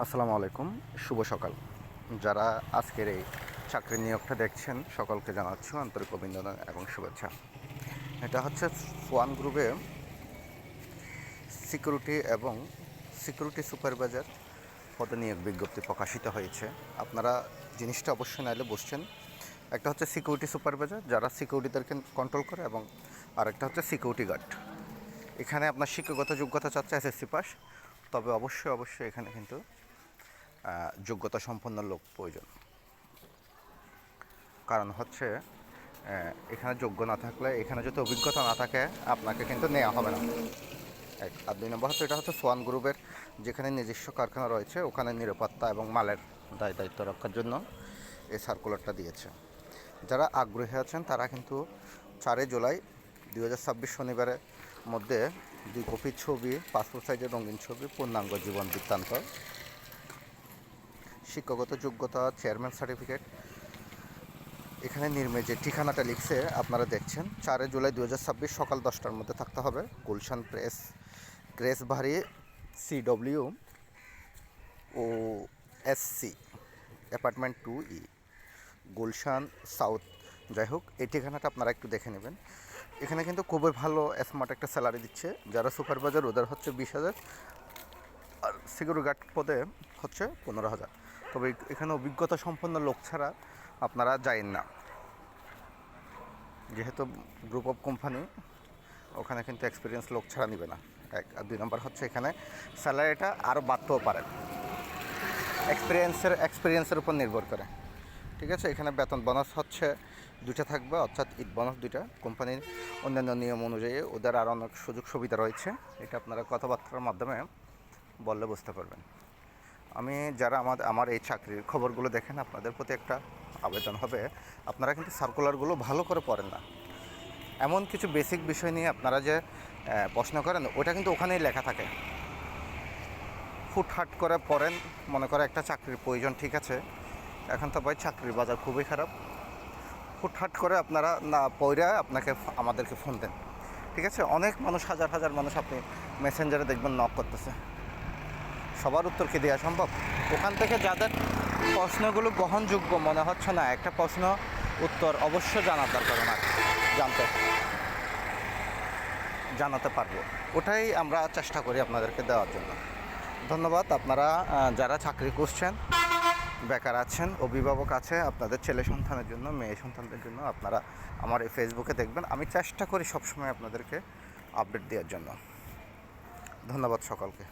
আসসালামু আলাইকুম, শুভ সকাল। যারা আজকের এই চাকরির নিয়োগটা দেখছেন সকলকে জানাচ্ছি আন্তরিক অভিনন্দন এবং শুভেচ্ছা। এটা হচ্ছে সোয়ান গ্রুপে সিকিউরিটি এবং সিকিউরিটি সুপারভাইজার পদে নিয়োগ বিজ্ঞপ্তি প্রকাশিত হয়েছে। আপনারা জিনিসটা অবশ্যই নাইলে বুঝছেন। একটা হচ্ছে সিকিউরিটি সুপারভাইজার, যারা সিকিউরিটিদেরকে কন্ট্রোল করে, এবং আরেকটা হচ্ছে সিকিউরিটি গার্ড। এখানে আপনার শিক্ষাগত যোগ্যতা চাচ্ছে এসএসসি পাস, তবে অবশ্যই এখানে কিন্তু যোগ্যতা সম্পন্ন লোক প্রয়োজন। কারণ হচ্ছে এখানে যোগ্য না থাকলে, এখানে যদি অভিজ্ঞতা না থাকে, আপনাকে কিন্তু নেওয়া হবে না। এক আর দুই নম্বর হচ্ছে, এটা হচ্ছে সোয়ান গ্রুপের যেখানে নিজস্ব কারখানা রয়েছে, ওখানে নিরাপত্তা এবং মালের দায়িত্ব রক্ষার জন্য এই সার্কুলারটা দিয়েছে। যারা আগ্রহী আছেন তারা কিন্তু 4 জুলাই 2026 শনিবারের মধ্যে 2 কপি ছবি, পাসপোর্ট সাইজের রঙিন ছবি, পূর্ণাঙ্গ জীবন বৃত্তান্ত, শিক্ষাগত যোগ্যতা, চেয়ারম্যান সার্টিফিকেট, এখানে নির্মে যে ঠিকানাটা লিখছে আপনারা দেখছেন, 4 জুলাই 2026 সকাল 10টার মধ্যে থাকতে হবে। গুলশান ক্রেস বাড়ি CW ও SC apartment 2E, Gulshan south. যাই হোক, এই ঠিকানাটা আপনারা একটু দেখে নেবেন। এখানে কিন্তু খুবই ভালো স্মার্ট একটা স্যালারি দিচ্ছে। যারা সুপারভাইজার ওদের হচ্ছে 20,000, আর সিকিউরিটি গার্ড পদে হচ্ছে 15,000। তবে এখানে অভিজ্ঞতা সম্পন্ন লোক ছাড়া আপনারা যায়েন না, যেহেতু গ্রুপ অফ কোম্পানি, ওখানে কিন্তু এক্সপিরিয়েন্স লোক ছাড়া নেবে না। এক আর দুই নম্বর হচ্ছে, এখানে স্যালারিটা আরও বাড়তেও পারে, এক্সপিরিয়েন্সের উপর নির্ভর করে। ঠিক আছে, এখানে বেতন বোনাস হচ্ছে 2টা থাকবে, অর্থাৎ ঈদ বোনাস 2টা। কোম্পানির অন্যান্য নিয়ম অনুযায়ী ওদের আরও অনেক সুযোগ সুবিধা রয়েছে, এটা আপনারা কথাবার্তার মাধ্যমে বললে বুঝতে পারবেন। আমি যারা আমার এই চাকরির খবরগুলো দেখেন, আপনাদের প্রতি একটা আবেদন হবে, আপনারা কিন্তু সার্কুলারগুলো ভালো করে পড়েন না। এমন কিছু বেসিক বিষয় নিয়ে আপনারা যে প্রশ্ন করেন, ওটা কিন্তু ওখানেই লেখা থাকে। হুটহাট করে পড়েন, মনে করে একটা চাকরির প্রয়োজন, ঠিক আছে, এখন তো ভাই চাকরির বাজার খুবই খারাপ। হুটহাট করে আপনারা না পড়ে আমাদেরকে ফোন দেন, ঠিক আছে। অনেক মানুষ, হাজার মানুষ আপনি মেসেঞ্জারে দেখবেন নক করতেছে, সবার উত্তর কি দেওয়া সম্ভব? ওখান থেকে যাদের প্রশ্নগুলো গ্রহণযোগ্য মনে হচ্ছে না, একটা প্রশ্ন উত্তর অবশ্য জানার দরকার, না জানাতে পারবো, ওটাই আমরা চেষ্টা করি আপনাদেরকে দেওয়ার জন্য। ধন্যবাদ। আপনারা যারা চাকরি করছেন, বেকার আছেন, অভিভাবক আছে, আপনাদের ছেলে সন্তানের জন্য, মেয়ে সন্তানদের জন্য, আপনারা আমার এই ফেসবুকে দেখবেন। আমি চেষ্টা করি সবসময় আপনাদেরকে আপডেট দেওয়ার জন্য। ধন্যবাদ সকলকে।